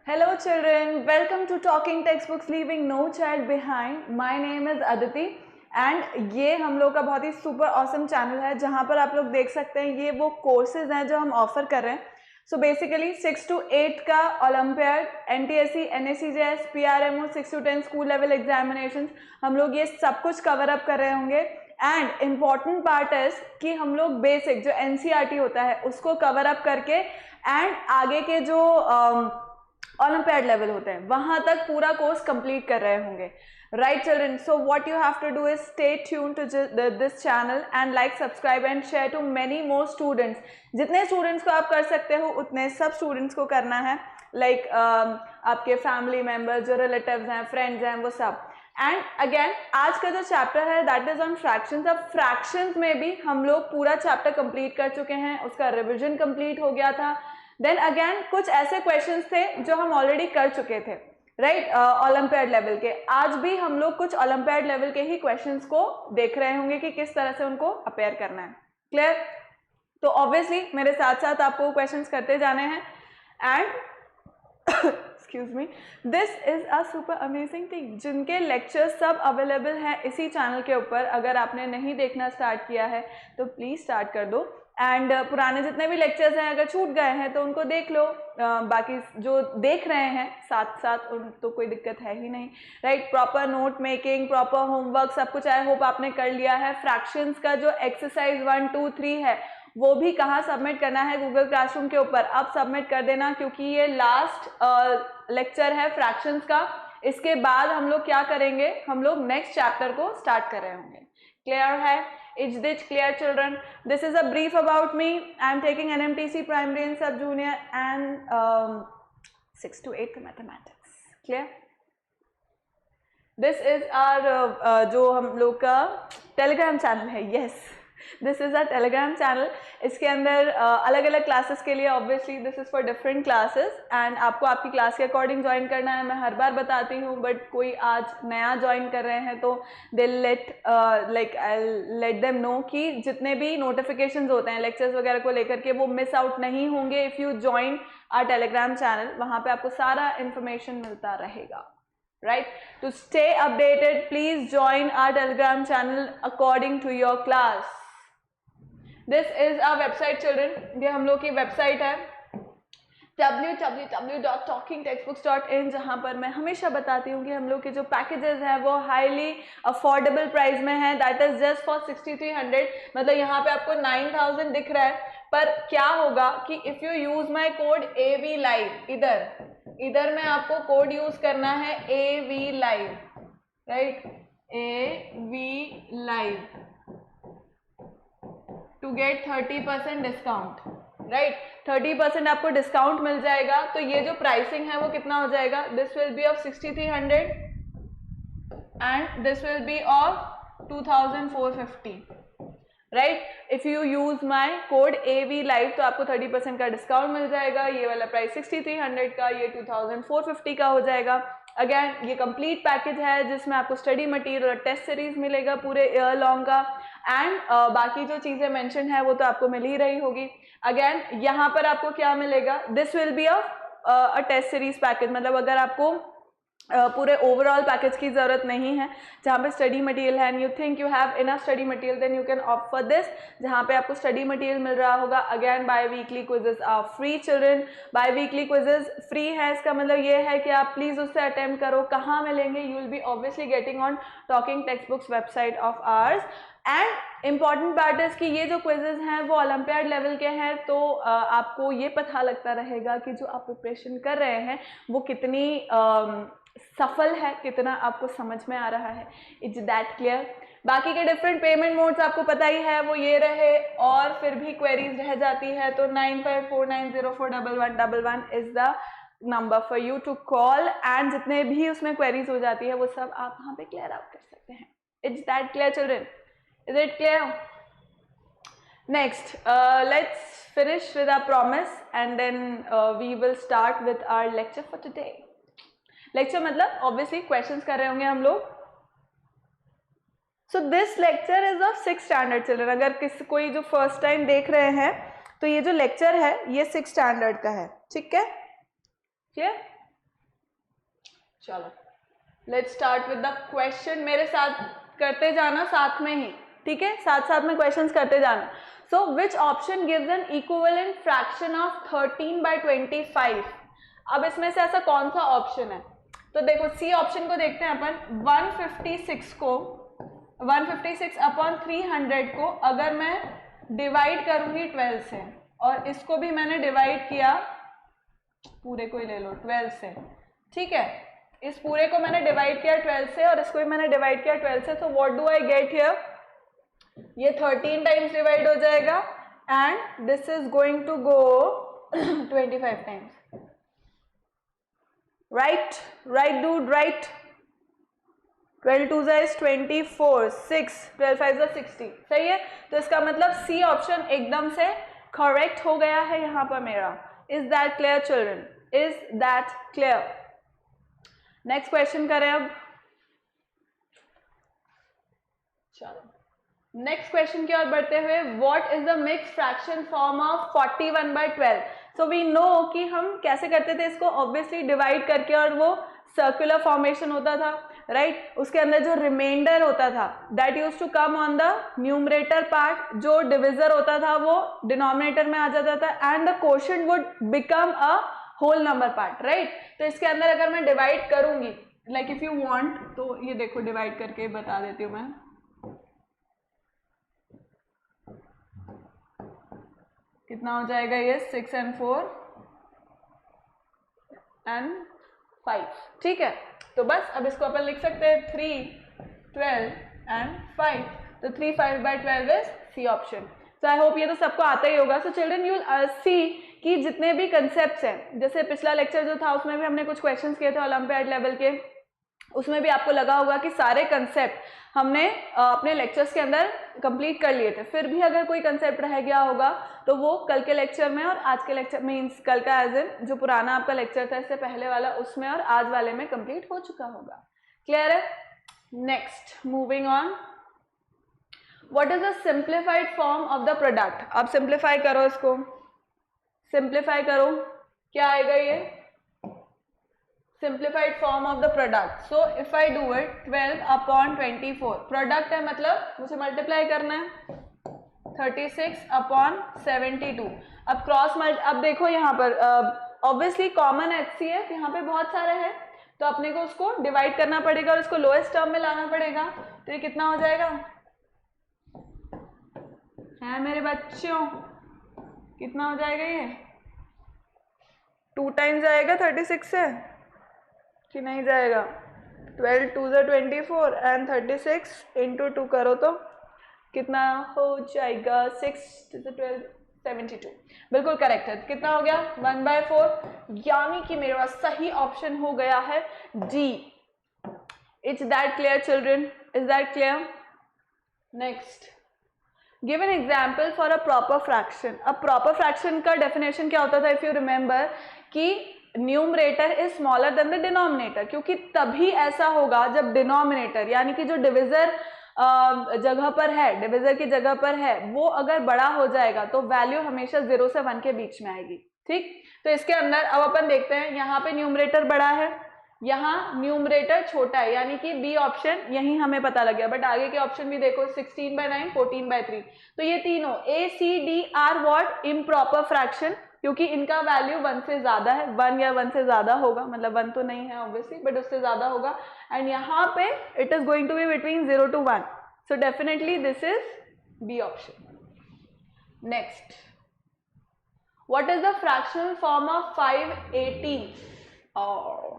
Hello children, welcome to Talking Textbooks Leaving No Child Behind. My name is Aditi and ये हम लोग का बहुत ही सुपर ऑसम चैनल है जहाँ पर आप लोग देख सकते हैं ये वो कोर्सेज हैं जो हम ऑफर कर रहे हैं. सो बेसिकली 6 to 8 का olympiad, NTSC, NSCJS, PRMO, 6 to 10 school level examination, हम लोग ये सब कुछ कवर अप कर रहे होंगे. एंड इम्पॉर्टेंट पार्ट है कि हम लोग बेसिक जो NCERT होता है उसको कवर अप करके एंड आगे के जो ओलंपियाड लेवल होते हैं वहां तक पूरा कोर्स कंप्लीट कर रहे होंगे. Right children, so what you have to do is stay tune to this channel and like, subscribe and share to many more students. जितने स्टूडेंट्स को आप कर सकते हो उतने सब स्टूडेंट्स को करना है. लाइक आपके फैमिली मेम्बर्स, जो रिलेटिव्स हैं, फ्रेंड्स हैं, वो सब. एंड अगेन आज का जो चैप्टर है दैट इज ऑन फ्रैक्शंस. अब फ्रैक्शंस में भी हम लोग पूरा चैप्टर कंप्लीट कर चुके हैं, उसका रिविजन कंप्लीट हो गया था. देन अगेन कुछ ऐसे क्वेश्चंस थे जो हम ऑलरेडी कर चुके थे, राइट, ओलंपियाड लेवल के. आज भी हम लोग कुछ ओलंपियाड लेवल के ही क्वेश्चंस को देख रहे होंगे कि किस तरह से उनको अपेयर करना है. क्लियर? तो ऑब्वियसली मेरे साथ साथ आपको क्वेश्चंस करते जाने हैं. And excuse me, this is a super amazing thing. जिनके लेक्चर्स सब अवेलेबल हैं इसी चैनल के ऊपर, अगर आपने नहीं देखना स्टार्ट किया है तो प्लीज स्टार्ट कर दो. एंड पुराने जितने भी लेक्चर्स हैं अगर छूट गए हैं तो उनको देख लो. बाकी जो देख रहे हैं साथ साथ उन तो कोई दिक्कत है ही नहीं, right. Proper note making, proper homework, सब कुछ आई होप आपने कर लिया है. फ्रैक्शंस का जो एक्सरसाइज 1, 2, 3 है वो भी कहाँ सबमिट करना है? गूगल क्लासरूम के ऊपर. अब सबमिट कर देना क्योंकि ये लास्ट लेक्चर है फ्रैक्शंस का. इसके बाद हम लोग क्या करेंगे? हम लोग नेक्स्ट चैप्टर को स्टार्ट कर रहे होंगे. क्लियर है? Is this clear children? This is a brief about me. I am taking NMTC primary and sub junior and 6 to 8 mathematics. Clear? This is our जो हम लोग का टेलीग्राम चैनल है. Yes, this is a Telegram channel. इसके अंदर अलग अलग classes के लिए obviously this is for different classes and आपको आपकी क्लास के अकॉर्डिंग ज्वाइन करना है. मैं हर बार बताती हूँ बट कोई आज नया ज्वाइन कर रहे हैं तो दे लेट देम नो कि जितने भी नोटिफिकेशंस होते हैं लेक्चर्स वगैरह को लेकर के वो मिस आउट नहीं होंगे if you join our Telegram channel. वहाँ पे आपको सारा इंफॉर्मेशन मिलता रहेगा. Right, to stay updated please join our telegram channel according to your class. This is our website children. ये हम लोग की वेबसाइट है www.talkingtextbooks.in, जहाँ पर मैं हमेशा बताती हूँ कि हम लोग के जो पैकेजेस हैं वो हाईली अफोर्डेबल प्राइस में है. That is just for 6300. मतलब यहाँ पे आपको 9000 दिख रहा है, पर क्या होगा कि if you use my code AV live, इधर में आपको कोड यूज करना है AV live, right, AV live to get 30% discount, right. 30% आपको डिस्काउंट मिल जाएगा. तो ये जो प्राइसिंग है वो कितना हो जाएगा? This will B of 6300 and this will B of 2450, right. If you use my code AV live तो आपको 30% का डिस्काउंट मिल जाएगा. ये वाला प्राइस 6300 का, ये 2450 का हो जाएगा. अगेन ये कंप्लीट पैकेज है जिसमें आपको स्टडी मटेरियल और टेस्ट सीरीज मिलेगा पूरे ईयर लॉन्ग का. एंड बाकी जो चीजें मेंशन है वो तो आपको मिल ही रही होगी. अगेन यहाँ पर आपको क्या मिलेगा? This will be a test series package. मतलब अगर आपको पूरे ओवरऑल पैकेज की जरूरत नहीं है, जहाँ पे स्टडी मटेरियल है and you think you have enough study material, then you can opt for this, जहाँ पे आपको स्टडी मटेरियल मिल रहा होगा. Again biweekly quizzes are free children. Biweekly quizzes free है, इसका मतलब ये है कि आप प्लीज उससे अटेम्प्ट करो. कहाँ मिलेंगे? You will B obviously getting on talking text books website of hours. And important part है कि ये जो क्विजेज हैं वो ओलंपियाड लेवल के हैं, तो आपको ये पता लगता रहेगा कि जो आप प्रिपरेशन कर रहे हैं वो कितनी सफल है, कितना आपको समझ में आ रहा है. Is that clear? बाकी के डिफरेंट पेमेंट मोड्स आपको पता ही है, वो ये रहे. और फिर भी क्वेरीज रह जाती है तो 9549041111 is the number for you to call. And जितने भी उसमें क्वेरीज हो जाती है वो सब आप वहाँ पे क्लियर आउट कर सकते हैं. Is that clear children? Is it clear? Next, let's finish with our promise and then we will start with our lecture for today. Lecture मतलब obviously questions कर रहे होंगे हम लोग. So this lecture is of 6th standard children. अगर कोई जो first time देख रहे हैं तो ये जो lecture है ये 6th standard का है. ठीक है? Clear? चलो let's start with the question. मेरे साथ करते जाना साथ में ही, ठीक है, साथ साथ में क्वेश्चंस करते जाना. So which option gives an equivalent fraction of 13/25. अब इसमें से ऐसा कौन सा ऑप्शन है? तो देखो सी ऑप्शन को देखते हैं अपन. 156 अपॉन 300 को अगर मैं डिवाइड करूंगी 12 से, और इसको भी मैंने डिवाइड किया, पूरे को ही ले लो 12 से, ठीक है, इस पूरे को मैंने डिवाइड किया 12 से और इसको भी मैंने डिवाइड किया 12 से. तो what do I get here? ये 13 टाइम्स डिवाइड हो जाएगा and this is going to go 25 times. Right dude, right. 12 2 is 24, 6, 12 5 is 60. सही है. तो इसका मतलब सी ऑप्शन एकदम से करेक्ट हो गया है यहाँ पर मेरा. Is that clear children? Is that clear? Next question करें अब. चलो नेक्स्ट क्वेश्चन की ओर बढ़ते हुए, what is the mix fraction form of 41/12. So we know कि हम कैसे करते थे इसको, ऑब्वियसली डिवाइड करके, और वो सर्कुलर फॉर्मेशन होता था, राइट. उसके अंदर जो रिमाइंडर होता था that use to come on the numerator part, जो डिविजर होता था वो डिनोमिनेटर में आ जाता था, and the quotient would become a whole number part, right. तो इसके अंदर अगर मैं डिवाइड करूंगी, लाइक इफ यू वांट, तो ये देखो डिवाइड करके बता देती हूँ मैं. कितना हो जाएगा ये? 6 and 4 and 5, ठीक है. तो बस अब इसको अपन लिख सकते हैं 3, 12 and 5. तो 3 5/12 is C option. So I hope ये तो सबको आता ही होगा. So children you will see कि जितने भी कंसेप्ट्स हैं, जैसे पिछला लेक्चर जो था उसमें भी हमने कुछ क्वेश्चंस किए थे ओलंपियाड लेवल के, उसमें भी आपको लगा होगा कि सारे कंसेप्ट हमने अपने लेक्चर्स के अंदर कंप्लीट कर लिए थे. फिर भी अगर कोई कंसेप्ट रह गया होगा तो वो कल के लेक्चर में और आज के लेक्चर मीन्स कल का एज इन जो पुराना आपका लेक्चर था इससे पहले वाला, उसमें और आज वाले में कंप्लीट हो चुका होगा. क्लियर है? Next moving on. What is the simplified form of the product? अब सिंप्लीफाई करो, इसको सिंप्लीफाई करो. क्या आएगा ये? simplified form of the product. So if I do it 12 upon 24, product है मतलब मुझे multiply करना है 36 upon 72. अब क्रॉस अब देखो यहाँ पर obviously common HCF यहाँ पे बहुत सारे हैं, तो अपने को उसको डिवाइड करना पड़ेगा और उसको लोएस्ट टर्म में लाना पड़ेगा. तो ये कितना हो जाएगा है मेरे बच्चों? कितना हो जाएगा ये? 2 टाइम्स आएगा 36 से कि नहीं जाएगा? 12 2 is 24 एंड 36 इंटू 2 करो तो कितना हो जाएगा? 6 12 72. बिल्कुल करेक्ट है. कितना हो गया? 1/4. यानी कि मेरा सही ऑप्शन हो गया है D. Is that clear children? Is that clear? Next, give an example for a proper fraction. अब प्रॉपर फ्रैक्शन का डेफिनेशन क्या होता था? इफ यू रिमेंबर कि numerator is smaller than the denominator, क्योंकि तभी ऐसा होगा जब डिनोमिनेटर यानी कि जो डिविजर जगह पर है, डिविजर की जगह पर है, वो अगर बड़ा हो जाएगा तो वैल्यू हमेशा 0 से 1 के बीच में आएगी. ठीक. तो इसके अंदर अब अपन देखते हैं, यहाँ पे न्यूमरेटर बड़ा है, यहाँ न्यूमरेटर छोटा है, यानी कि बी ऑप्शन यही हमें पता लग गया. बट आगे के ऑप्शन भी देखो, 16/9, 14/3. तो ये तीनों A C D are what? Improper fraction, क्योंकि इनका वैल्यू 1 से ज्यादा है. 1 या 1 से ज्यादा होगा, मतलब 1 तो नहीं है ऑब्वियसली, बट उससे ज्यादा होगा. एंड यहाँ पे it is going to be between 0 to 1. So definitely this is B option. Next, what is the fractional form of 5/18?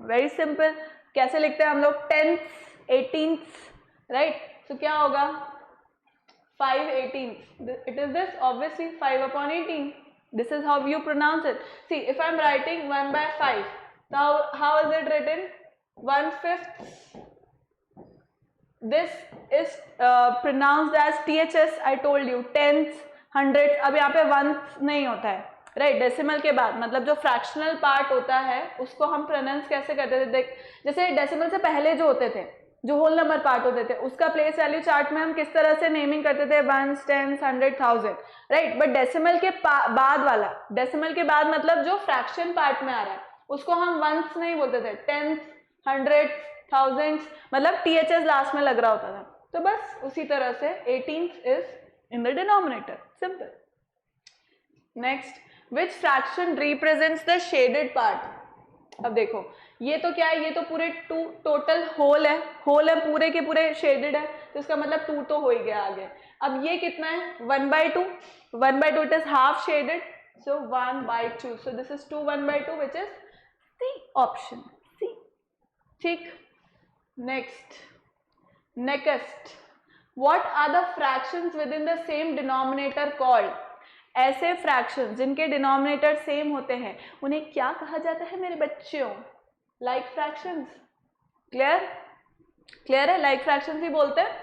Very simple. कैसे लिखते हैं हम लोग? 10th 18th, right. सो क्या होगा? 5/18. It is this obviously 5/18. This is how you pronounce it. See, if I am writing 1/5, now how is it written? 1/5. This is pronounced as THS. I told you 10th, 100th. अब यहाँ पे 1 नहीं होता है, right. Decimal के बाद, मतलब जो फ्रैक्शनल पार्ट होता है उसको हम प्रोनाउंस कैसे करते थे? देख, जैसे डेसिमल से पहले जो होते थे, जो होल नंबर पार्ट होते थे, उसका प्लेस वैल्यू चार्ट में हम किस तरह से नेमिंग करते थे? 1s, 10s, 100, 1000, right. But decimal के बाद वाला, डेसिमल के बाद मतलब जो फ्रैक्शन पार्ट में आ रहा है, उसको हम 1s नहीं बोलते थे, 10s 100, थाउजेंड्स, मतलब THS लास्ट में लग रहा होता था। तो बस उसी तरह से 18 is in the denominator, simple. Next, which fraction represents the shaded part. अब देखो ये तो क्या है, ये तो पूरे टोटल होल है, पूरे के पूरे शेडेड है, तो इसका मतलब 2 तो हो ही गया आगे। अब ये कितना है, 1/2, 1/2 it is half shaded, so 1/2, so this is 2 1/2 which is C, option C, ठीक। Next, what are the fractions within the same denominator called? ऐसे फ्रैक्शन जिनके डिनोमिनेटर सेम होते हैं उन्हें क्या कहा जाता है मेरे बच्चों? Like fractions. क्लियर है, लाइक फ्रैक्शंस ही बोलते हैं।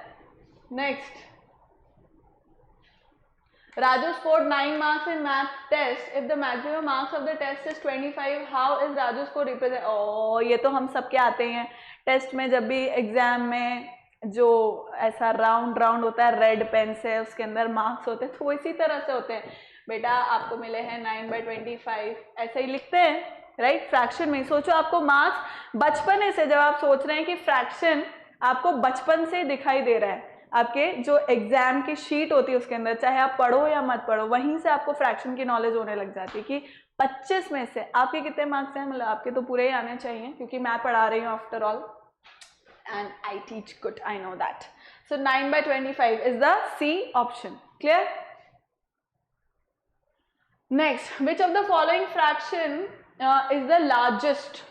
Next, Raju scored 9 marks in math test. If the maximum marks of the test is 25, how is Raju score represent? Oh, ये तो हम सबके आते हैं टेस्ट में, जब भी एग्जाम में जो ऐसा राउंड होता है रेड पेन से, उसके अंदर मार्क्स होते हैं, तो वो इसी तरह से होते हैं। बेटा आपको मिले हैं 9/25, ऐसे ही लिखते हैं, राइट। फ्रैक्शन में सोचो, आपको मार्क्स बचपन से, जब आप सोच रहे हैं कि फ्रैक्शन आपको बचपन से दिखाई दे रहा है, आपके जो एग्जाम की शीट होती है उसके अंदर, चाहे आप पढ़ो या मत पढ़ो, वहीं से आपको फ्रैक्शन की नॉलेज होने लग जाती है कि 25 में से आपके कितने मार्क्स हैं, मतलब आपके तो पूरे ही आने चाहिए, क्योंकि मैं पढ़ा रही हूँ after all and I teach good, I know that. So 9/25 is the C option, clear. Next, which of the following fraction is the largest.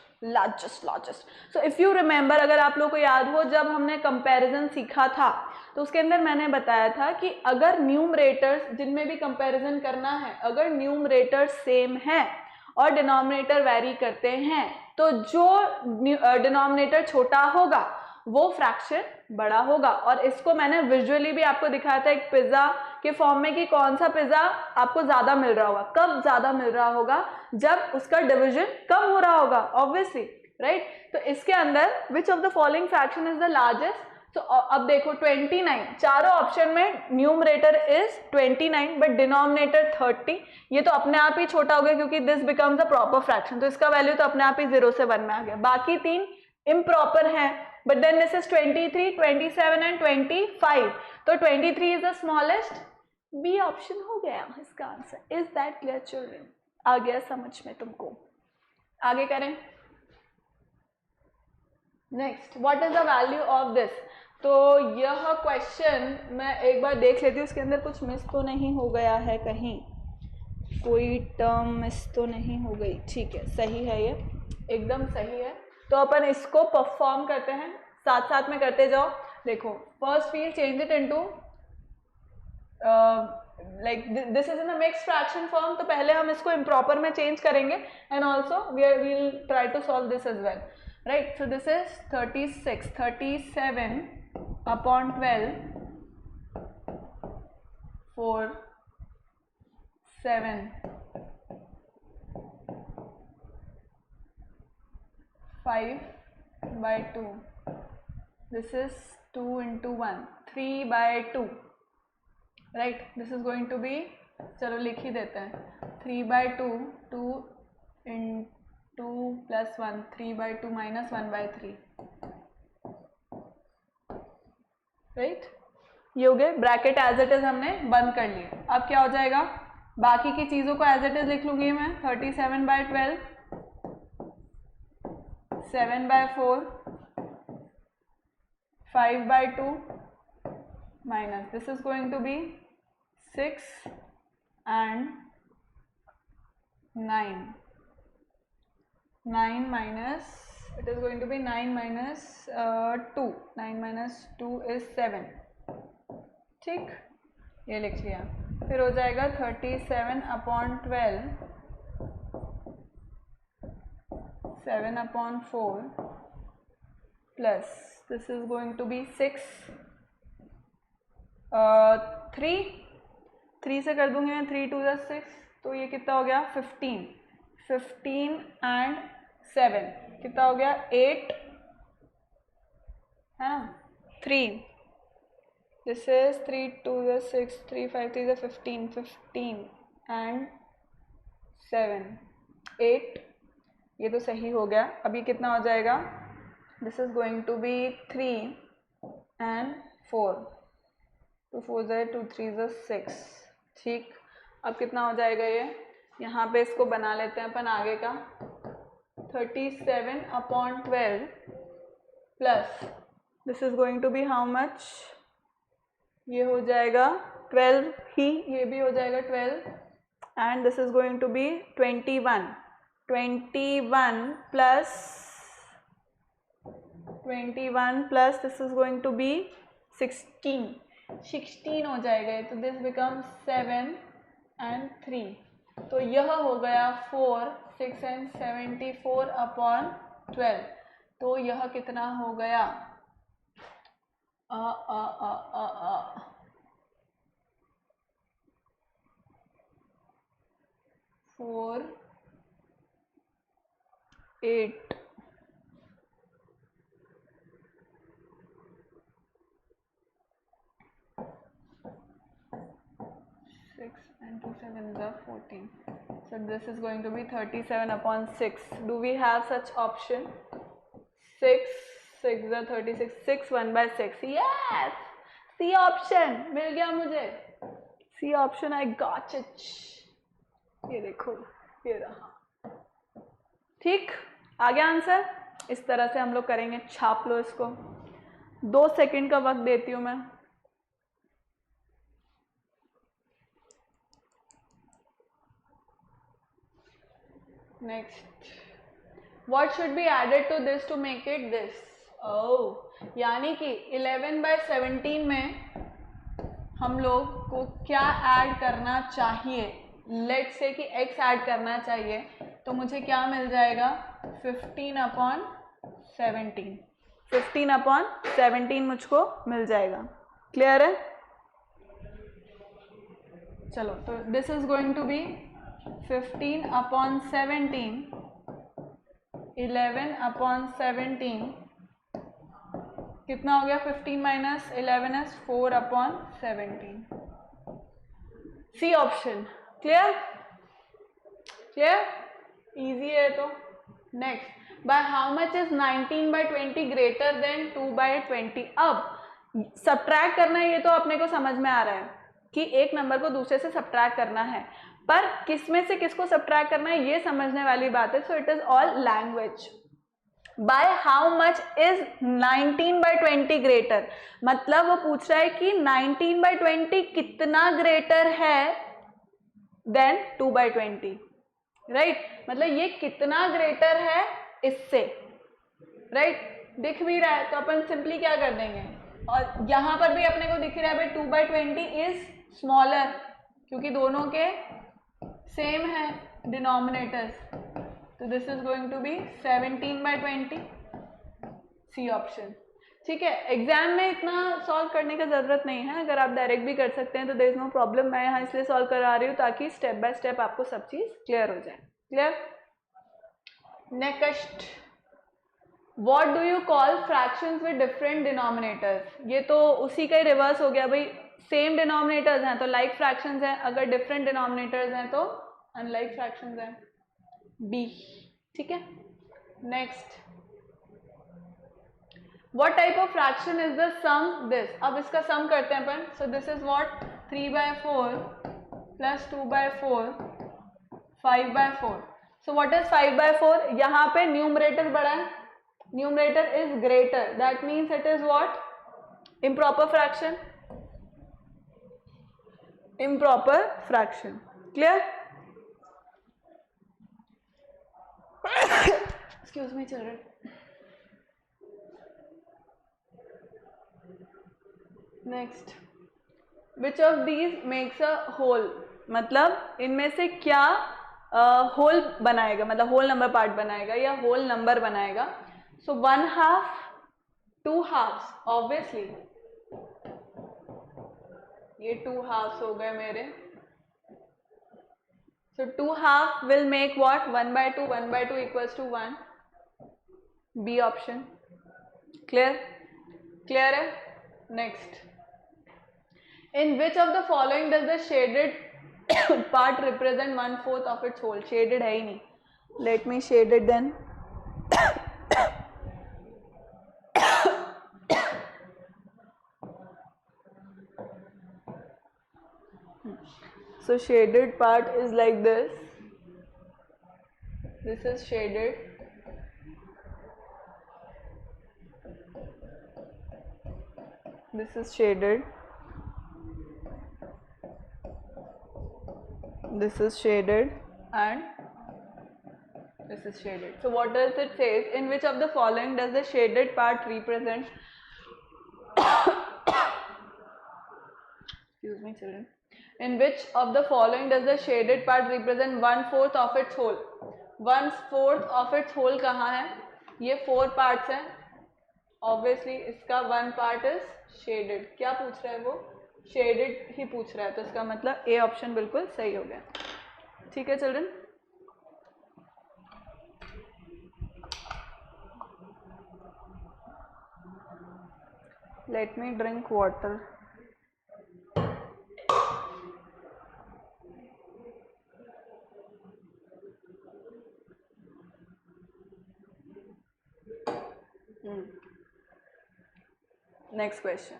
So if you remember, अगर आप लोग को याद हो, जब हमने कंपैरिजन सीखा था तो उसके अंदर मैंने बताया था कि अगर न्यूमरेटर्स, जिनमें भी कंपैरिजन करना है, अगर न्यूमरेटर्स सेम है और डिनोमिनेटर वैरी करते हैं, तो जो डिनोमिनेटर छोटा होगा वो फ्रैक्शन बड़ा होगा। और इसको मैंने विजुअली भी आपको दिखाया था एक पिज्जा के फॉर्म में, कि कौन सा पिज्जा आपको ज्यादा मिल रहा होगा, कब ज्यादा मिल रहा होगा, जब उसका डिवीजन कम हो रहा होगा, ऑब्वियसली, राइट। तो इसके अंदर विच of the following fraction is the largest. तो अब देखो 29, चारों ऑप्शन में न्यूमरेटर इज 29 बट डिनोमिनेटर 30, ये तो अपने आप ही छोटा हो गया क्योंकि this becomes a proper fraction, तो इसका वैल्यू तो अपने आप ही 0 से 1 में आ गया। बाकी 3 इम्प्रॉपर हैं, but then this is 23, 27 and 25, तो 23 is the smallest, B option हो गया इसका answer. Is that clear children? आ गया समझ में तुमको? आगे करें। Next, what is the value of this. तो यह क्वेश्चन मैं एक बार देख लेती हूँ, उसके अंदर कुछ मिस तो नहीं हो गया है, कहीं कोई टर्म मिस तो नहीं हो गई? ठीक है, सही है, ये एकदम सही है। तो अपन इसको परफॉर्म करते हैं, साथ साथ में करते जाओ। देखो, first we'll change it into like this is in a mixed fraction form, तो पहले हम इसको इम्प्रॉपर में चेंज करेंगे and also we'll try to solve this as well, right? So this is 37 upon 12 4 7 5/2. This is 2 into 1, 3/2, right? This is going to be, चलो लिख ही देते हैं, 3/2, 2 into 2 plus 1, 3/2 minus 1/3, राइट। ये हो गए, ब्रैकेट एज इट इज हमने बंद कर लिए। अब क्या हो जाएगा, बाकी की चीजों को एज इट इज लिख लूंगी मैं, 37/12, 7/4, 5/2 minus this is going to be 6 and 9. 9 minus, it is going to be 9 minus 2, 9 minus 2 is 7, ठीक, ये लिख लिया। फिर हो जाएगा 37 upon 12, 7/4 plus this is going to be 6, 3 से कर दूंगी मैं, 3 2 6, तो ये कितना हो गया, 15 and 7 कितना हो गया, 8 है ना, 3, दिस इज 3 2 6, 3 5 3 15 and 7 8, ये तो सही हो गया। अभी कितना हो जाएगा, this is going to be 3 and 4. 2 4 2 3 6. ठीक, अब कितना हो जाएगा ये? यहाँ पे इसको बना लेते हैं अपन आगे का. 37/12 plus this is going to be how much? ये हो जाएगा 12 ही, ये भी हो जाएगा 12 and this is going to be 21 plus this is going to be 16 हो जाएगा. तो दिस बिकम्स 7 and 3. तो यह हो गया 4 6 and 74/12. तो यह कितना हो गया? 4 8 6 and 2 7 is 14. So this is going to be 37/6. Do we have such option? 6 6 is 36. 6 1/6. Yes, C option मिल गया मुझे. C option, I got it. ये देखो, ये रहा. ठीक, आ गया आंसर. इस तरह से हम लोग करेंगे. छाप लो इसको. 2 सेकंड का वक्त देती हूँ मैं. Next, what should be added to this to make it this? Oh, यानी कि 11/17 में हम लोग को क्या ऐड करना चाहिए? लेट्स से कि x ऐड करना चाहिए, तो मुझे क्या मिल जाएगा? 15/17. 15/17 मुझको मिल जाएगा. क्लियर है? चलो, तो this is going to be 15/17. 11/17 कितना हो गया? 15 minus 11 is 4/17. C option. Clear? Clear? Easy है. तो next, by how much is 19/20 greater than 2/20? अब सब्ट्रैक्ट करना है, ये तो अपने को समझ में आ रहा है कि एक नंबर को दूसरे से सब्ट्रैक्ट करना है, पर किस में से किसको सब्ट्रैक्ट करना है ये समझने वाली बात है. So it is all language. Bye how much is 19/20 greater? मतलब वो पूछ रहा है कि 19/20 कितना ग्रेटर है देन 2/20. राइट, मतलब ये कितना ग्रेटर है इससे. राइट, दिख भी रहा है तो अपन सिंपली क्या कर देंगे, और यहाँ पर भी अपने को दिख रहा है भाई 2/20 इज स्मॉलर, क्योंकि दोनों के सेम है डिनोमिनेटर्स. तो this is going to be 17/20. C option. ठीक है, एग्जाम में इतना सॉल्व करने का ज़रूरत नहीं है. अगर आप डायरेक्ट भी कर सकते हैं तो देयर इज नो प्रॉब्लम. मैं यहाँ इसलिए सॉल्व करा रही हूँ ताकि स्टेप बाय स्टेप आपको सब चीज़ क्लियर हो जाए. Clear? Next, what do you call fractions with different denominators? ये तो उसी का ही रिवर्स हो गया भाई. सेम डिनोमिनेटर्स हैं तो लाइक फ्रैक्शंस हैं, अगर डिफरेंट डिनोमिनेटर्स हैं तो अनलाइक फ्रैक्शंस हैं. बी. ठीक है. Next, what type of fraction is the sum this? अब इसका सम करते हैं अपन. so this is what? 3/4 plus 2/4 5/4. so what is 5/4? यहाँ पे न्यूमरेटर बड़ा है, numerator is greater, that means it is what? improper fraction. improper fraction. clear? excuse me children. Next, which of these makes a whole? मतलब इनमें से क्या whole बनाएगा, मतलब होल नंबर पार्ट बनाएगा या होल नंबर बनाएगा? So 1/2 2 halves obviously. ये 2 halves हो गए मेरे. So 2 half will make what? 1/2. 1/2 equals to 1. B option. Clear? Clear है? Next, in which of the following does the shaded part represent 1/4 of its whole? shaded है ही नहीं. let me shade it then. So shaded part is like this. This is shaded. This is shaded. This is shaded and this is shaded. So what does it say? In which of the following does the shaded part represent? Excuse me, children. In which of the following does the shaded part represent 1/4 of its whole? 1/4 of its whole कहाँ है? ये 4 parts हैं. Obviously इसका 1 part is shaded. क्या पूछ रहा है वो? Shaded ही पूछ रहा है, तो इसका मतलब A ऑप्शन बिल्कुल सही हो गया. ठीक है children. Let me drink water. Next question.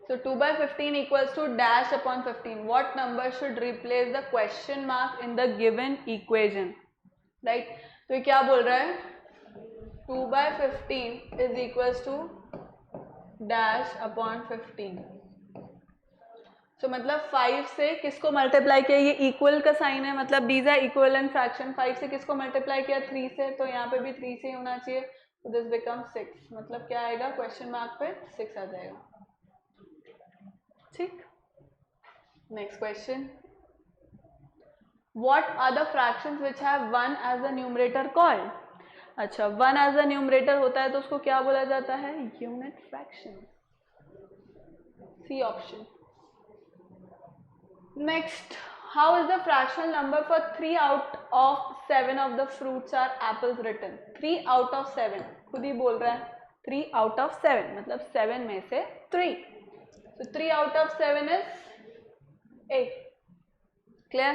So 2/15 equals to dash upon 15. What number should replace the question mark in the given equation? Right? तो ये क्या बोल रहा है? 2/15 is equals to dash upon 15. So मतलब 5 से किसको मल्टीप्लाई किया? ये इक्वल का साइन है, मतलब दीज आर इक्विवेलेंट फ्रैक्शन. 5 से किसको मल्टीप्लाई किया? 3 से. तो यहाँ पे भी 3 से होना चाहिए. तो दिस बिकम 6. मतलब क्या आएगा? क्वेश्चन मार्क पे 6 आ जाएगा. ठीक. Next question. What are the fractions which have 1 as the numerator called? अच्छा, 1 as the numerator होता है तो उसको क्या बोला जाता है? Unit fraction. C option. Next, how is the fractional number for 3 out of 7 of the fruits are apples written? 3 out of 7 खुद ही बोल रहा है. 3 out of 7 मतलब 7 में से 3. So 3 out of 7 is A. Clear?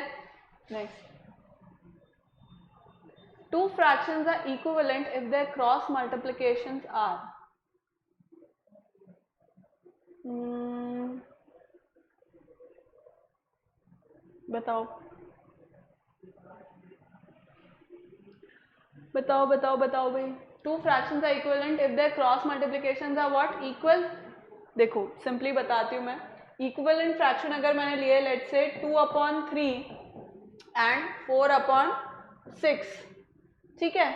Next. 2 fractions are equivalent if their cross multiplications are. बताओ बताओ बताओ बताओ भाई. 2 fractions are equivalent if their cross multiplications are what? Equal. देखो सिंपली बताती हूँ मैं. इक्विवेलेंट फ्रैक्शन अगर मैंने लिए लेट्स से 2/3 एंड 4/6. ठीक है,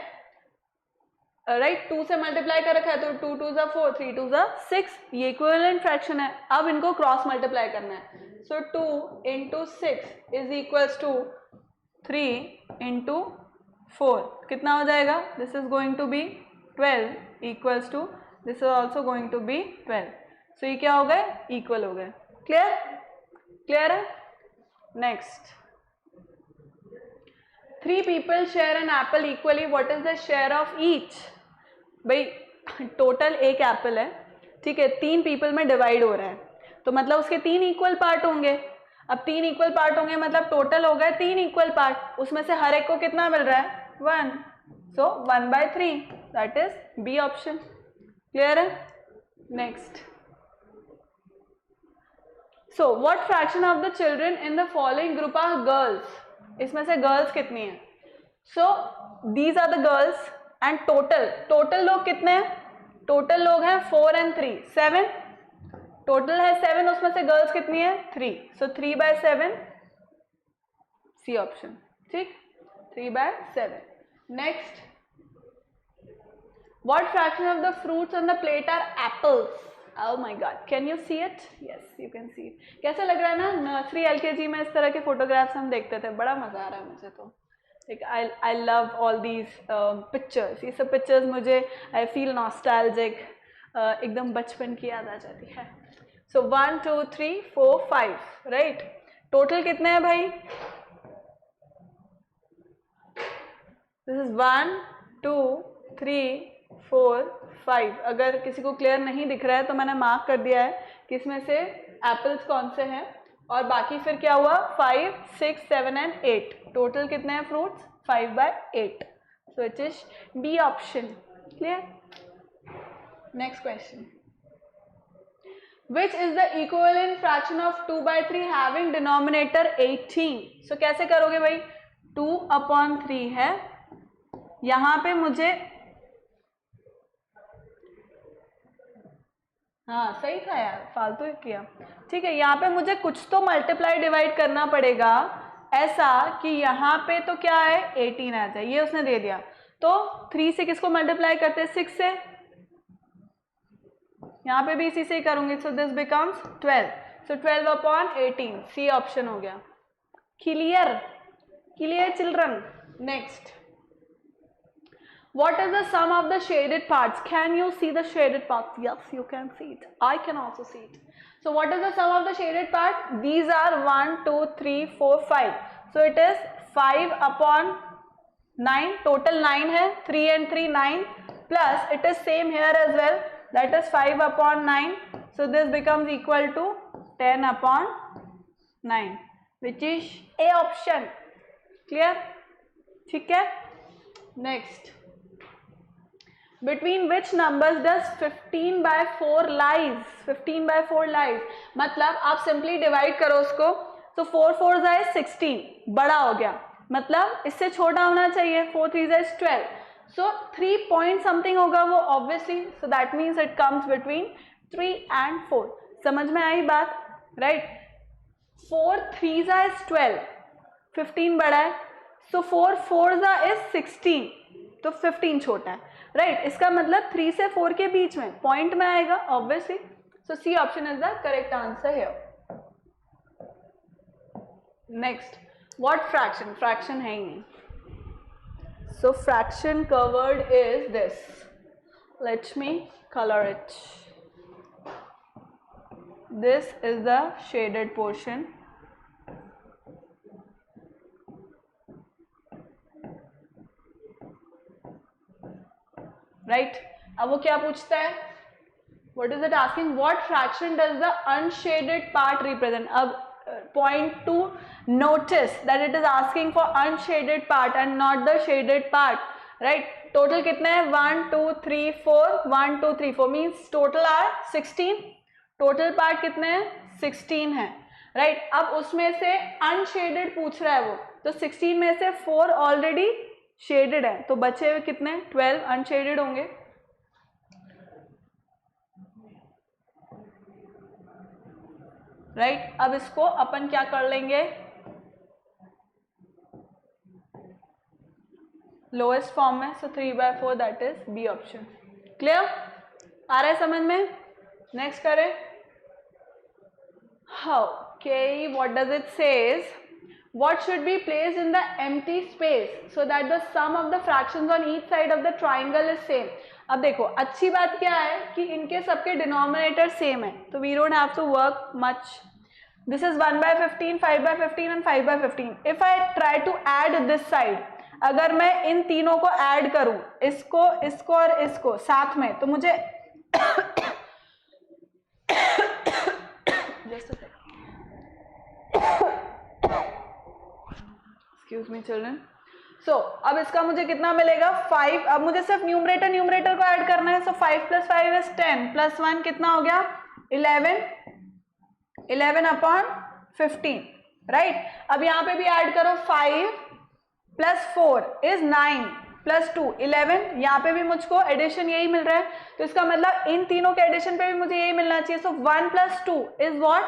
राइट. 2 से मल्टीप्लाई कर रखा है तो 2 2 ज़ा 4, 3 2 ज़ा 6. ये इक्विवेलेंट फ्रैक्शन है. अब इनको क्रॉस मल्टीप्लाई करना है. So 2 into 6 is equals to 3 into 4. कितना हो जाएगा? This is going to be 12 equals to this is also going to be 12. So ये क्या हो गए? इक्वल हो गए. क्लियर? क्लियर है? Next. 3 people share an apple equally. What is the share of each? भाई टोटल एक एप्पल है, ठीक है, 3 पीपल में डिवाइड हो रहा है तो मतलब उसके 3 इक्वल पार्ट होंगे. अब 3 इक्वल पार्ट होंगे मतलब टोटल हो गए 3 इक्वल पार्ट. उसमें से हर एक को कितना मिल रहा है? 1. So 1/3. That is B option. Clear है? Next. So what fraction of the children in the following group are girls? इसमें से गर्ल्स कितनी हैं? So these are the girls and total लोग कितने हैं? टोटल लोग हैं 4 and 3 7. टोटल है 7, उसमें से गर्ल्स कितनी है? 3. So 3/7 C option. ठीक, 3/7. Next. What fraction of the fruits on the plate are apples? Oh my God, can you see it? Yes, you can see it. कैसा लग रहा है ना? नर्सरी LKG में इस तरह के फोटोग्राफ्स हम देखते थे. बड़ा मजा आ रहा है मुझे तो. I love all these pictures. ये सब पिक्चर्स मुझे I feel nostalgic. एकदम बचपन की याद आ जाती है. So 1 2 3 4 5, right? टोटल कितने हैं भाई? This is 1 2 3 4 5. अगर किसी को क्लियर नहीं दिख रहा है तो मैंने मार्क कर दिया है कि इसमें से एप्पल्स कौन से हैं और बाकी फिर क्या हुआ? 5 6 7 and 8. टोटल कितने हैं fruits? 5/8. So it is B option. Clear? Next question. Which is the equivalent fraction of 2/3 having denominator 18. So कैसे करोगे भाई, 2/3 है, यहां पे मुझे, हाँ सही था यार, फालतू ही किया, ठीक है, यहाँ पे मुझे कुछ तो मल्टीप्लाई डिवाइड करना पड़ेगा ऐसा कि यहाँ पे तो क्या है 18 आ जाए, ये उसने दे दिया, तो 3 से किसको मल्टीप्लाई करते हैं 6 से, यहाँ पे भी इसी से ही करूंगी, so this becomes 12, so 12/18, C option हो गया. Clear, clear children. Next, what is the sum of the shaded parts? Can you see the shaded parts? Yes, you can see it. I can also see it. So what is the sum of the shaded part? These are 1, 2, 3, 4, 5. So it is 5/9. Total 9 है. 3 and 3 9. Plus it is same here as well. That is 5/9. So this becomes equal to 10/9, which is A option. Clear? ठीक है. Next. Between which numbers does 15/4 lies? 15/4 lies मतलब आप simply divide करो उसको, तो 4 4 is 16, बड़ा हो गया, मतलब इससे छोटा होना चाहिए, 4 3 is 12, so 3 point something होगा वो obviously, so that means it comes between 3 and 4. समझ में आई बात, right? 4 3 is 12, 15 बड़ा है, so 4 4 is 16, तो 15 छोटा है, राइट? इसका मतलब 3 से 4 के बीच में पॉइंट में आएगा obviously, so C option is the correct answer here. Next, what fraction? Fraction है ही नहीं, so fraction covered is this, let me colour it. This is the shaded portion, right? अब वो क्या पूछता है, what is it asking, what fraction does the unshaded part represent. अब point to notice that it is asking for unshaded part and not the shaded part, right? Total कितने हैं, 1 2 3 4, 1 2 3 4 means total are 16. Total part कितने हैं, 16 है, right? अब उसमें से unshielded पूछ रहा है वो, तो 16 में से 4 ऑलरेडी शेडेड है, तो बचे हुए कितने, 12 अनशेडेड होंगे, राइट? अब इसको अपन क्या कर लेंगे, लोएस्ट फॉर्म में, so 3/4 that is B option. Clear? आ रहा है समझ में? नेक्स्ट करें. हाउ के what does it says, what should be placed in the empty space so that the sum of the fractions on each side of the triangle is same. अब देखो अच्छी बात क्या है कि इनके सबके डिनोमिनेटर सेम है, तो we don't have to work much. This is 1/15, 5/15 and 5/15. If I try to add this side, अगर मैं इन तीनों को ऐड करूं, इसको इसको और इसको साथ में, तो मुझे just a second. Excuse me children. So अब इसका मुझे कितना मिलेगा 5. अब मुझे सिर्फ न्यूमरेटर को ऐड करना है, so 5 + 5 is 10 + 1 कितना हो गया 11, 11/15, राइट? अब यहाँ पे भी ऐड करो, 5 + 4 is 9 + 2 11, यहाँ पे भी मुझको एडिशन यही मिल रहा है, तो इसका मतलब इन तीनों के एडिशन पे भी मुझे यही मिलना चाहिए, so 1 + 2 is what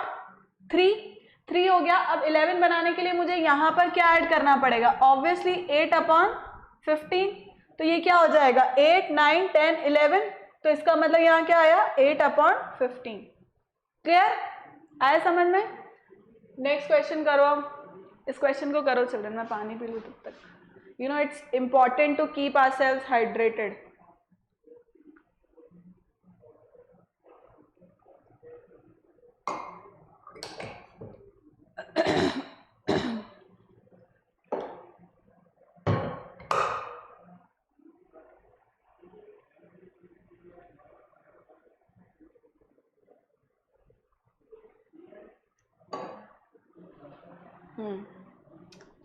3 हो गया. अब 11 बनाने के लिए मुझे यहाँ पर क्या ऐड करना पड़ेगा, ऑब्वियसली 8/15, तो ये क्या हो जाएगा 8 9 10 11, तो इसका मतलब यहाँ क्या आया 8/15. क्लियर? आया समझ में? नेक्स्ट क्वेश्चन करो. इस क्वेश्चन को करो चिल्ड्रन, मैं पानी पी लूँ तब तक. You know it's important to keep ourselves hydrated.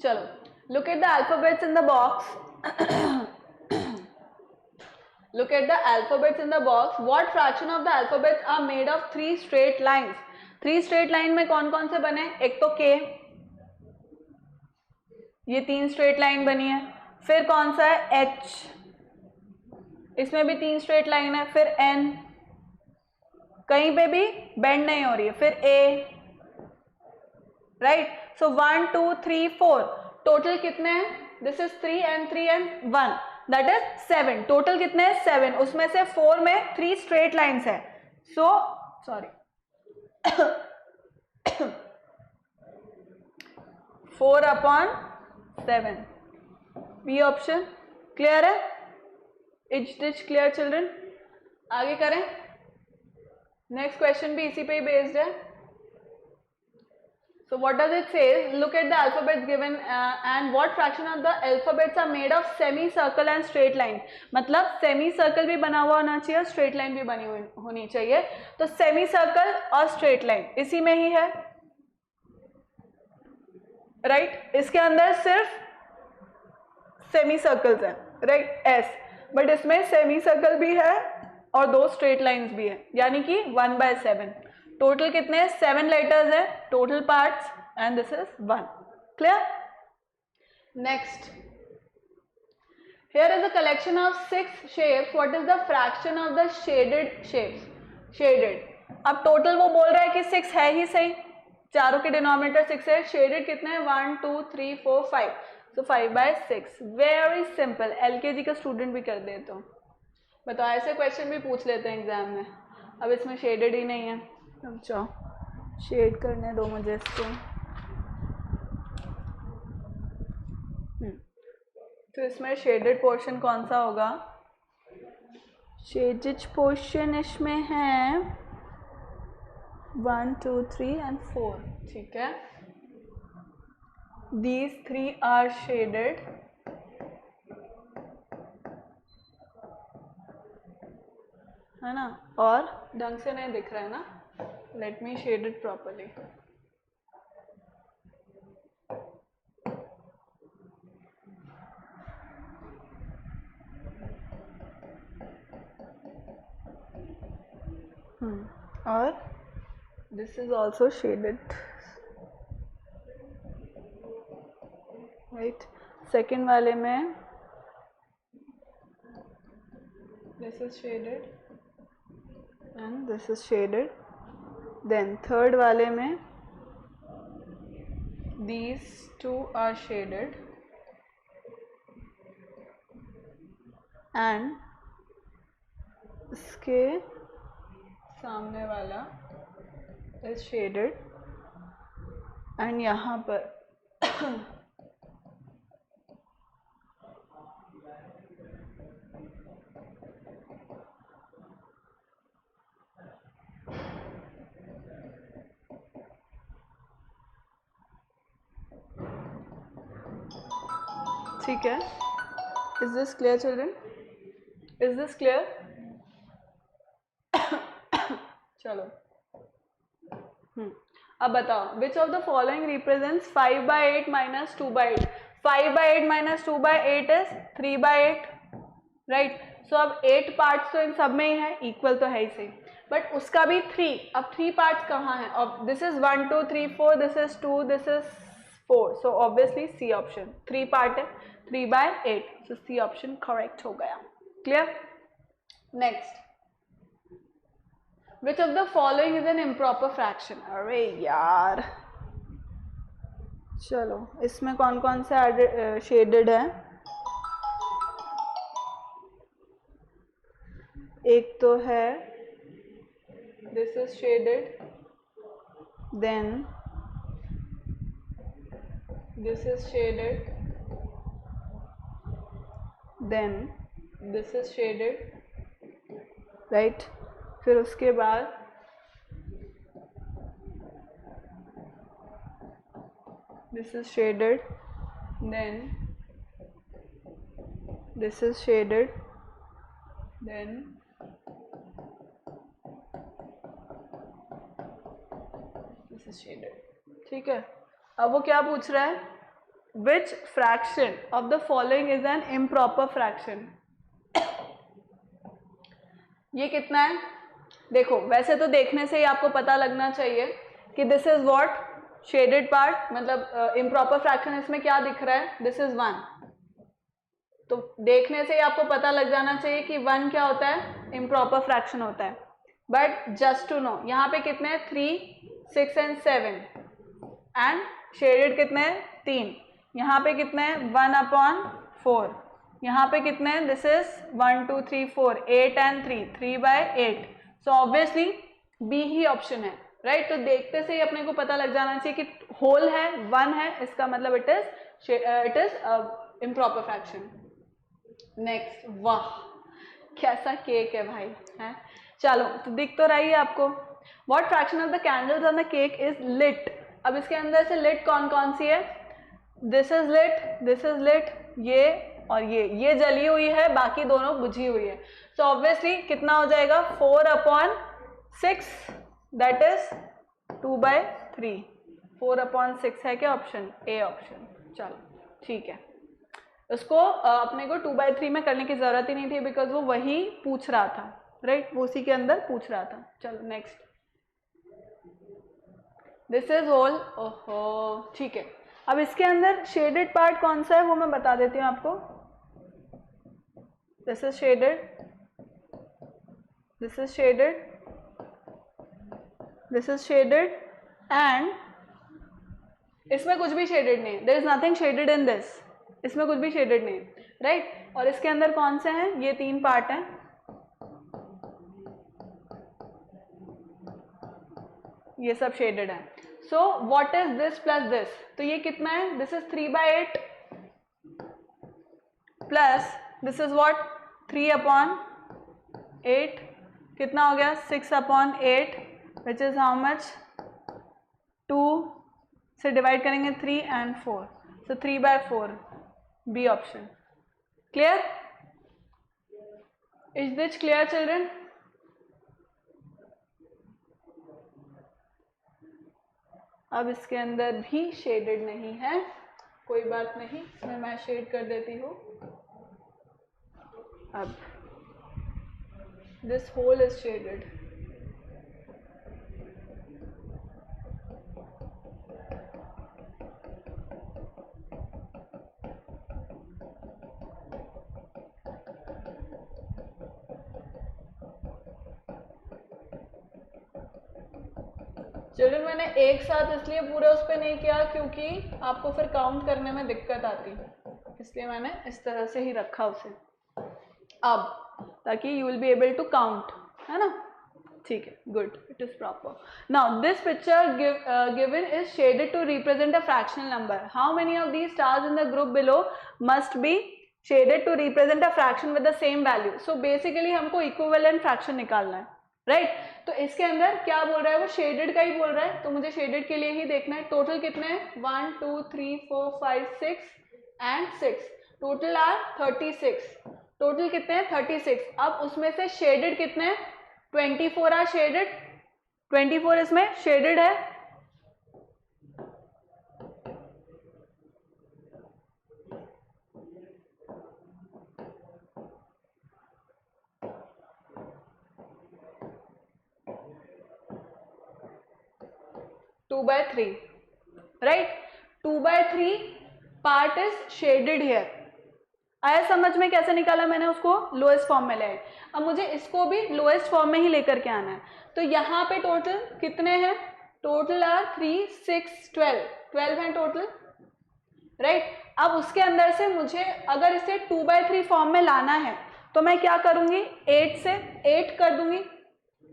चलो, look at the alphabets in the box. Look at the alphabets in the box. What fraction of the alphabets are made of 3 straight lines? 3 straight line में कौन कौन से बने? एक तो K, ये 3 straight line बनी है. फिर कौन सा है? H, इसमें भी 3 स्ट्रेट लाइन है. फिर N, कहीं पे भी बेंड नहीं हो रही है. फिर A, राइट. सो 1 2 3 4 टोटल कितने हैं? This is 3 and 1, that is 7. Total कितने हैं? 7. उसमें से 4 में 3 स्ट्रेट लाइंस है. So sorry 4/7, B option. Clear है? Each clear children? आगे करें. नेक्स्ट क्वेश्चन भी इसी पे ही बेस्ड है. So what does it say? Look at the alphabets given and what fraction of the alphabets are made of semicircle and straight line. मतलब semicircle भी बना हुआ होना चाहिए, straight line भी बनी हुई होनी चाहिए. तो semicircle और straight line इसी में ही है, right? इसके अंदर सिर्फ semicircles हैं, right? S. बट इसमें semicircle भी है और 2 straight lines भी है, यानी कि 1/7. टोटल कितने? 7 लेटर्स है total parts and this is 1. Clear? Next, here is a collection of 6 shapes. What is the fraction of the shaded shapes? Shaded. अब टोटल वो बोल रहा है कि 6 है ही सही, चारों के डिनोमिनेटर 6 है. शेडेड कितने हैं? 1 2 3 4 5. सो 5/6. वेरी सिंपल, LKG का स्टूडेंट भी कर दे. तो बताओ, ऐसे क्वेश्चन भी पूछ लेते हैं एग्जाम में. अब इसमें शेडेड ही नहीं है. अब जाओ शेड करने दो मुझे इसको. तो इसमें शेडेड पोर्शन कौन सा होगा? शेडेड पोर्शन इसमें है 1 2 3 and 4. ठीक है, these 3 are shaded. है ना? और ढंग से नहीं दिख रहा है ना? Let me shade it properly. और this is also shaded, right? Second वाले में this is shaded and this is shaded. Then third वाले में these 2 are shaded and इसके सामने वाला is shaded and यहाँ पर ठीक है. Is this clear children? Is this clear? चलो, अब बताओ, which of the following represents 5/8 minus 2/8? 5/8 minus 2/8 is 3/8, right? So अब 8 पार्ट्स तो इन सब में ही है, इक्वल तो है ही सही, बट उसका भी 3. अब 3 पार्ट्स कहाँ हैं? अब this is 1 2 3 4, this is 2, this is 4. So obviously C option. 3 part है, 3/8. सो सी ऑप्शन करेक्ट हो गया. Clear? Next, which of the following is an improper fraction? अरे यार, चलो इसमें कौन कौन से शेडेड है? एक तो है this is shaded, then this is shaded, then this is shaded, right? फिर उसके बाद this is shaded, then this is shaded, then this is shaded. ठीक है. अब वो क्या पूछ रहा है? Which fraction of the following is an improper fraction? ये कितना है? देखो वैसे तो देखने से ही आपको पता लगना चाहिए कि this is what shaded part, मतलब इम्प्रॉपर फ्रैक्शन इसमें क्या दिख रहा है, दिस इज 1। तो देखने से ही आपको पता लग जाना चाहिए कि 1 क्या होता है, इम्प्रॉपर फ्रैक्शन होता है। बट जस्ट टू नो, यहाँ पे कितने हैं, 3, 6 एंड 7, एंड शेडेड कितने हैं, 3। यहाँ पे कितने हैं, 1/4। यहाँ पे कितने हैं, this is 1 2 3 4, 8 and 3, 3/8। So obviously B ही ऑप्शन है, राइट। तो देखते से ही अपने को पता लग जाना चाहिए कि होल है, 1 है, इसका मतलब it is improper fraction. Next, वाह कैसा केक है भाई, है। चलो तो दिख तो रही है आपको। What fraction of the candles on the cake is lit. अब इसके अंदर से लिट कौन कौन सी है, this is lit, this is lit, ये और ये जली हुई है, बाकी दोनों बुझी हुई है। सो ऑब्वियसली कितना हो जाएगा, 4/6, दैट इज 2/3। 4/6 है क्या ऑप्शन ए ऑप्शन। चलो ठीक है, उसको अपने को 2/3 में करने की जरूरत ही नहीं थी, बिकॉज वो वही पूछ रहा था, राइट, वो उसी के अंदर पूछ रहा था। चलो नेक्स्ट, दिस इज होल। ओहो ठीक है, अब इसके अंदर शेडेड पार्ट कौन सा है वो मैं बता देती हूँ आपको। This is shaded, this is shaded, this is shaded, and इसमें कुछ भी शेडेड नहीं है, there is nothing shaded in this, इसमें कुछ भी शेडेड नहीं है, राइट। और इसके अंदर कौन से हैं, ये 3 पार्ट हैं, ये सब शेडेड है। So what is this plus this, तो ये कितना है, this is 3/8 plus this is what 3/8, कितना हो गया 6/8, विच इज हाउ मच, 2 से डिवाइड करेंगे 3 and 4, so 3/4, B option. Clear, is this clear children? अब इसके अंदर भी शेडेड नहीं है, कोई बात नहीं, इसमें मैं शेड कर देती हूँ। अब this whole is shaded, children मैंने एक साथ इसलिए पूरे उस पर नहीं किया क्योंकि आपको फिर काउंट करने में दिक्कत आती, इसलिए मैंने इस तरह से ही रखा उसे, अब ताकि you will be able to count, है ना। ठीक है, good, it is proper. Now this picture given is shaded to represent a fractional number, how many of these stars in the group below must be shaded to represent a fraction with the same value. So basically हमको equivalent fraction निकालना है, right. तो इसके अंदर क्या बोल रहा है, वो शेडेड का ही बोल रहा है, तो मुझे शेडेड के लिए ही देखना है। टोटल कितने हैं, 1 2 3 4 5 6 एंड 6, टोटल आर 36, टोटल कितने हैं 36। अब उसमें से शेडेड कितने हैं, 24 आर शेडेड, 24 इसमें शेडेड है, two by three, right, 2/3 part is shaded here. आया समझ में कैसे निकाला मैंने उसको, लोएस्ट फॉर्म में ले आए। अब मुझे इसको भी लोएस्ट फॉर्म में ही लेकर के आना है, तो यहाँ पे टोटल कितने हैं, टोटल आर 3 6 12 हैं टोटल, राइट। अब उसके अंदर से मुझे अगर इसे 2/3 फॉर्म में लाना है तो मैं क्या करूंगी, 8 से 8 कर दूंगी।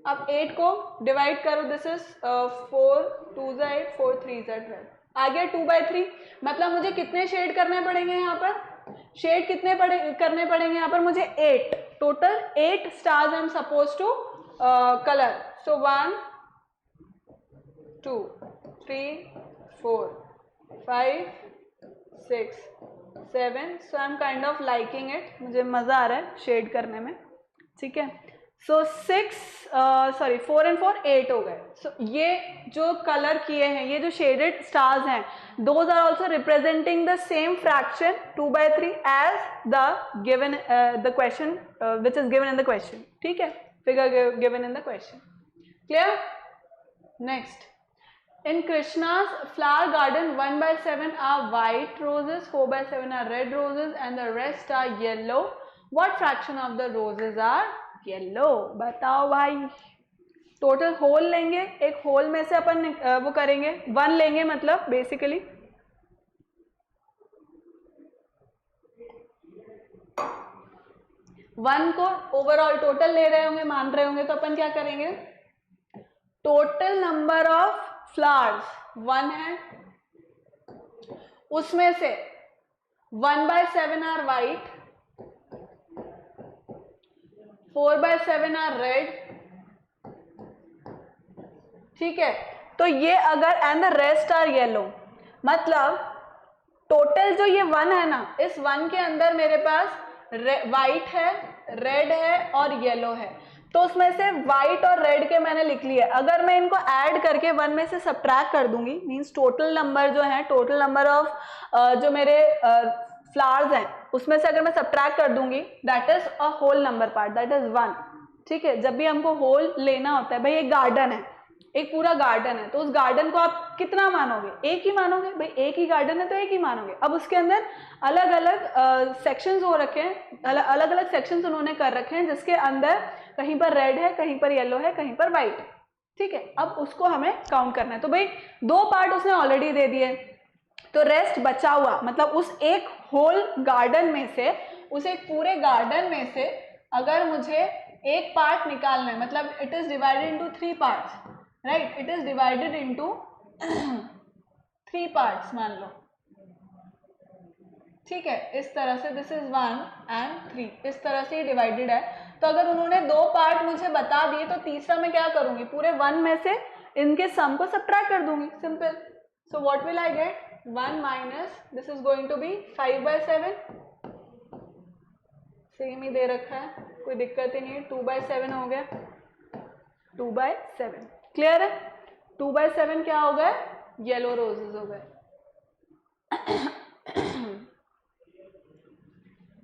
अब 8 को डिवाइड करो, दिस इज 4 2 8 4 3 12, आ गया 2/3। मतलब मुझे कितने शेड करने पड़ेंगे यहाँ पर, शेड कितने करने पड़ेंगे यहाँ पर मुझे, 8, total 8 stars I am suppose to colour. So 1 2 3 4 5 6 7, so I am kind of liking it, मुझे मज़ा आ रहा है शेड करने में, ठीक है। सो 4 and 4 8 हो गए। सो ये जो कलर किए हैं, ये जो शेडेड स्टार्स हैं, those are also representing the same fraction 2/3 as the given the question which is given in the question, ठीक है। figure given in the question. Clear? Next. In Krishna's flower garden, 1/7 are white roses, 4/7 are red roses, and the rest are yellow. What fraction of the roses are yellow? बताओ भाई. Total whole लेंगे, एक whole में से अपन वो करेंगे, 1 लेंगे, मतलब बेसिकली 1 को ओवरऑल टोटल ले रहे होंगे, मान रहे होंगे, तो अपन क्या करेंगे, टोटल नंबर ऑफ फ्लावर्स 1 है, उसमें से 1/7 आर वाइट, 4/7 आर रेड. ठीक है, तो ये अगर and the rest are yellow, मतलब टोटल जो ये 1 है ना, इस 1 के अंदर मेरे पास वाइट है, रेड है और येलो है. तो उसमें से वाइट और रेड के मैंने लिख लिए. अगर मैं इनको ऐड करके 1 में से सब्ट्रैक्ट कर दूंगी, मीन्स टोटल नंबर जो है, टोटल नंबर ऑफ जो मेरे फ्लावर्स हैं, उसमें से अगर मैं सब्ट्रैक्ट कर दूंगी, that is a whole number part, that is 1. ठीक है, जब भी हमको होल लेना होता है, भाई एक गार्डन है, एक पूरा गार्डन है, तो उस गार्डन को आप कितना मानोगे, एक ही मानोगे, भाई एक ही गार्डन है तो एक ही मानोगे. अब उसके अंदर अलग अलग सेक्शंस हो रखे हैं, अलग अलग सेक्शंस उन्होंने कर रखे हैं, जिसके अंदर कहीं पर रेड है, कहीं पर येलो है, कहीं पर वाइट है. ठीक है, अब उसको हमें काउंट करना है. तो भाई 2 पार्ट उसने ऑलरेडी दे दिए, तो रेस्ट बचा हुआ, मतलब उस एक होल गार्डन में से, उस एक पूरे गार्डन में से अगर मुझे एक पार्ट निकालना है, मतलब it is divided into 3 parts, right, it is divided into 3 parts मान लो. ठीक है, इस तरह से दिस इज 1 and 3, इस तरह से डिवाइडेड है. तो अगर उन्होंने 2 पार्ट मुझे बता दिए, तो तीसरा मैं क्या करूंगी, पूरे 1 में से इनके सम को सब्ट्रैक्ट कर दूंगी, simple. So what will I get, 1 minus this is going to be 5/7. Same ही दे रखा है, कोई दिक्कत ही नहीं है. 2/7 हो गया, 2/7. क्लियर है? 2/7 क्या हो गए, येलो रोजेस हो गए.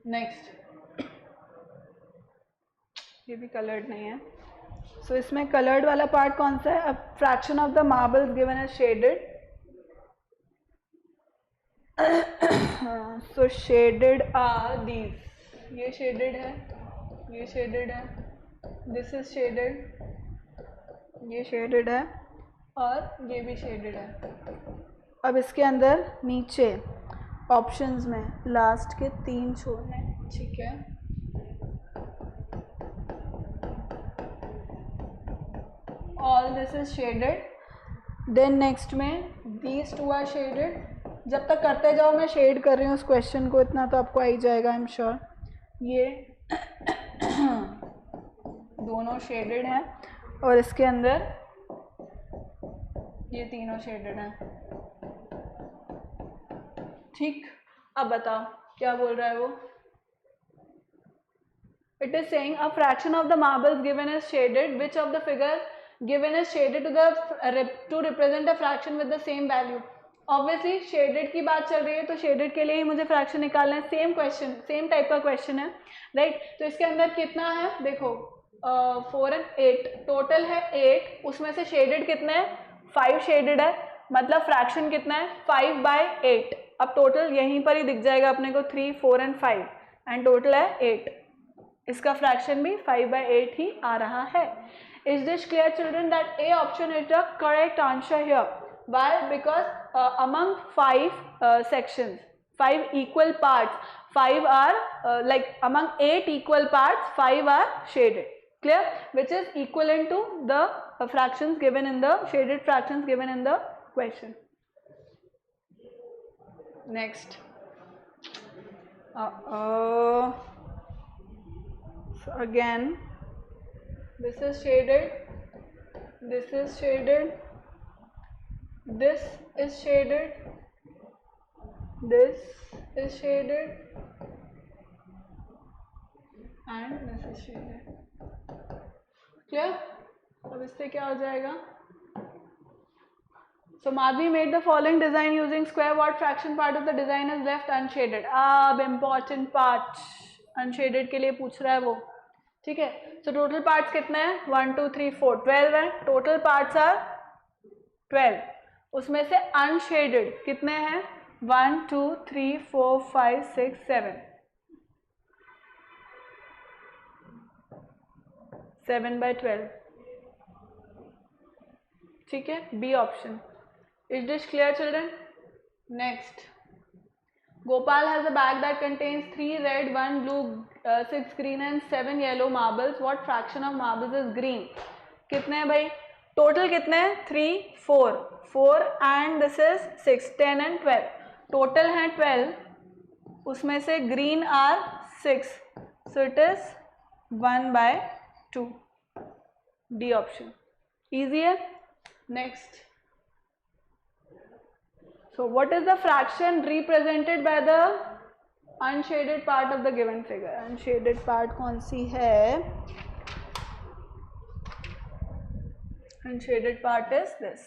नेक्स्ट, ये भी कलर्ड नहीं है. सो इसमें कलर्ड वाला पार्ट कौन सा है, a fraction of the marbles given as shaded. So shaded are these, ये शेडेड है, ये शेडेड है, दिस इज शेडेड, ये शेडेड है और ये भी शेडेड है. अब इसके अंदर नीचे ऑप्शंस में लास्ट के 3 छोड़ने. ठीक है, all this is shaded. Then next में दीज 2 आर शेडेड. जब तक करते जाओ, मैं शेड कर रही हूँ उस क्वेश्चन को, इतना तो आपको आ ही जाएगा, आई एम श्योर. ये दोनों शेडेड हैं और इसके अंदर ये तीनों शेडेड हैं. ठीक, अब बताओ क्या बोल रहा है वो. It is saying a fraction of the marbles given is shaded, which of the figure given is shaded to represent a fraction with the same value. Obviously shaded की बात चल रही है, तो शेडेड के लिए ही मुझे फ्रैक्शन निकालना है. सेम क्वेश्चन, सेम टाइप का क्वेश्चन है, राइट. तो इसके अंदर कितना है, देखो 4 and 8, टोटल है 8, उसमें से शेडेड कितने हैं, 5 शेडेड है, मतलब फ्रैक्शन कितना है, 5/8. अब टोटल यहीं पर ही दिख जाएगा अपने को, 3, 4 and 5, एंड टोटल है 8. इसका फ्रैक्शन भी 5/8 ही आ रहा है. Is this clear children, that A option is the correct answer here. Why? Because among 5 sections, 5 equal parts, 5 are like among 8 equal parts, 5 are shaded. Clear? Which is equivalent to the fractions given in the shaded fractions given in the question. Next. So again, this is shaded. This is shaded. This is shaded, this is shaded, and this is shaded. Clear? अब इससे क्या हो जाएगा, so Madhvi made the following design using square. What fraction part of the design is left unshaded? अब important part, unshaded के लिए पूछ रहा है वो. ठीक है। सो टोटल पार्ट्स कितने हैं? 1 2 3 4 12 है। Total parts are 12। उसमें से अनशेडेड कितने हैं? 1 2 3 4 5 6 7 7/12। ठीक है, B option. Is this clear children? Next, Gopal has a bag that contains 3 red, 1 blue, 6 green and 7 yellow marbles. What fraction of marbles is green? कितने हैं भाई? टोटल कितने हैं? 3 4 and this is 6 10 and 12। Total हैं 12, उसमें से green are 6, so it is 1/2। डी ऑप्शन। इजी है। Next, so what is the fraction represented by the unshaded part of the given figure? Unshaded part कौन सी है? Unshaded part is this,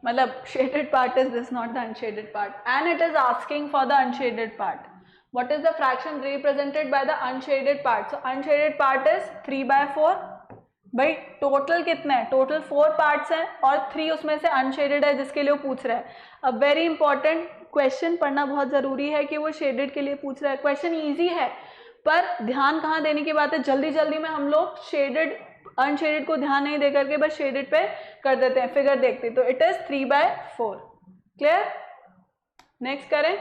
मतलब shaded part is this, not the unshaded part, and it is asking for the unshaded part. What is the fraction represented by the unshaded part? So unshaded part is 3/4। भाई total कितना है? Total 4 parts हैं और 3 उसमें से unshielded है, जिसके लिए वो पूछ रहा है। अब वेरी इंपॉर्टेंट क्वेश्चन पढ़ना बहुत ज़रूरी है कि वो शेडेड के लिए पूछ रहा है। क्वेश्चन इजी है, पर ध्यान कहाँ देने की बात है, जल्दी जल्दी में हम लोग शेडेड अनशेडेड को ध्यान नहीं दे करके बस शेडेड पे कर देते हैं, फिगर देखते हैं। तो इट इज 3/4। क्लियर? नेक्स्ट करें।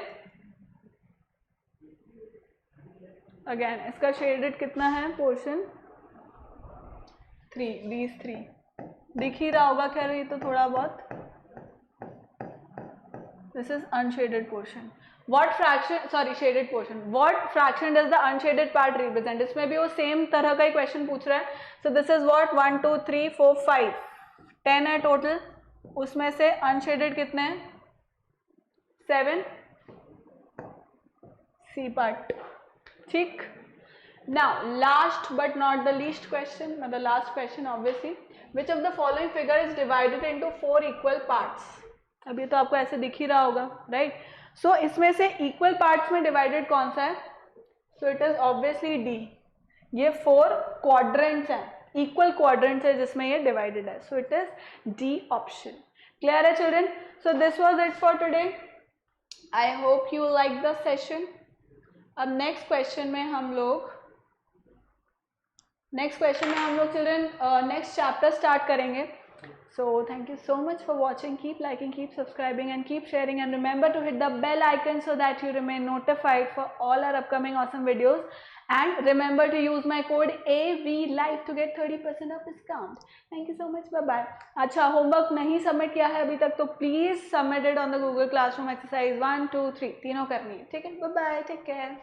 अगेन इसका शेडेड कितना है पोर्शन? 3, these 3 दिख ही रहा होगा। खैर ये तो थोड़ा बहुत, this is unshaded portion. What fraction, sorry shaded portion, what fraction does the unshaded part represent? इसमें भी वो सेम तरह का ही क्वेश्चन पूछ रहा है। सो दिस इज व्हाट 1 2 3 4 5 10 है टोटल, उसमें से अनशेडेड कितने हैं? 7, सी पार्ट। ठीक। Now last but not the least question, the last question obviously, which of the following figure is divided into 4 equal parts? अभी तो आपको ऐसे दिख ही रहा होगा, राइट? सो इसमें से इक्वल पार्ट्स में डिवाइडेड कौन सा है? So it is obviously D. ये 4 क्वाड्रेंट्स हैं, इक्वल क्वाड्रेंट्स है जिसमें ये डिवाइडेड है, so it is D option. Clear है children? So this was it for today. I hope you like the session. अब नेक्स्ट क्वेश्चन में हम लोग चिल्ड्रन नेक्स्ट चैप्टर स्टार्ट करेंगे। So thank you so much for watching. Keep liking, keep subscribing and keep sharing, and remember to hit the bell icon so that you remain notified for all our upcoming awesome videos, and remember to use my code AVLIVE to get 30% of discount. Thank you so much, bye bye। अच्छा, homework नहीं submit किया है अभी तक तो please submit it on the Google classroom. Exercise 1 2 3 तीनों करनी है, ठीक है? Bye bye, take care.